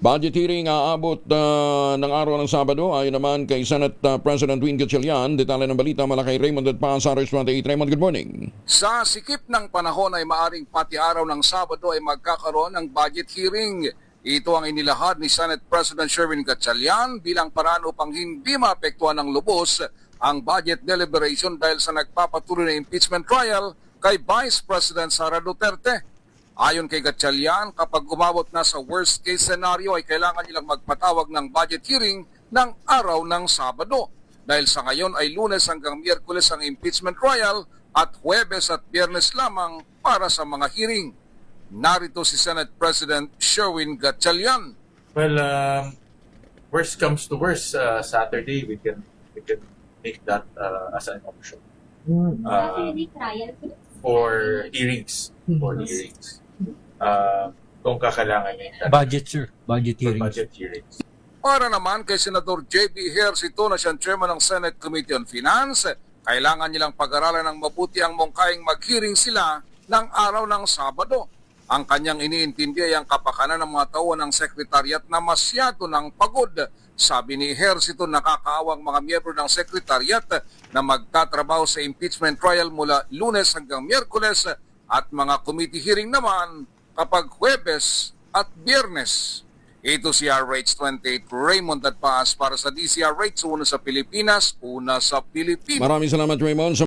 Budget hearing aabot ng araw ng Sabado. Ayon naman kay Senate President Win Gatchalian. Detalye ng balita mula kay Raymond at Pasares 28. Raymond, good morning. Sa sikip ng panahon ay maaring pati araw ng Sabado ay magkakaroon ng budget hearing. Ito ang inilahad ni Senate President Sherwin Gatchalian bilang paraan upang hindi maapektuhan ng lubos ang budget deliberation dahil sa nagpapatuloy na impeachment trial kay Vice President Sara Duterte. Ayon kay Gatchalian, kapag umabot na sa worst case scenario ay kailangan nilang magpatawag ng budget hearing ng araw ng Sabado. Dahil sa ngayon ay Lunes hanggang Miyerkules ang impeachment trial at Huwebes at Biyernes lamang para sa mga hearing. Narito si Senate President Sherwin Gatchalian. Well, worst comes to worst, Saturday we can make that as an option for hearings. Kung kakailangan niya. Budget, sir. Budget For hearings. budget hearings. Para naman kay Senador J.B. Ejercito na siyang chairman ng Senate Committee on Finance, kailangan nilang pag-aralan ng mabuti ang mungkaing mag-hearing sila ng araw ng Sabado. Ang kanyang iniintindi ay ang kapakanan ng mga tauhan ng sekretariat na masyado ng pagod. Sabi ni Ejercito, nakakaawang mga miyembro ng sekretariat na magtatrabaho sa impeachment trial mula Lunes hanggang Miyerkules at mga committee hearing naman kapag Huwebes at Biyernes. Ito si RH28 Raymond at Paas para sa DCRH, una sa Pilipinas, una sa Pilipinas. Maraming salamat, Raymond.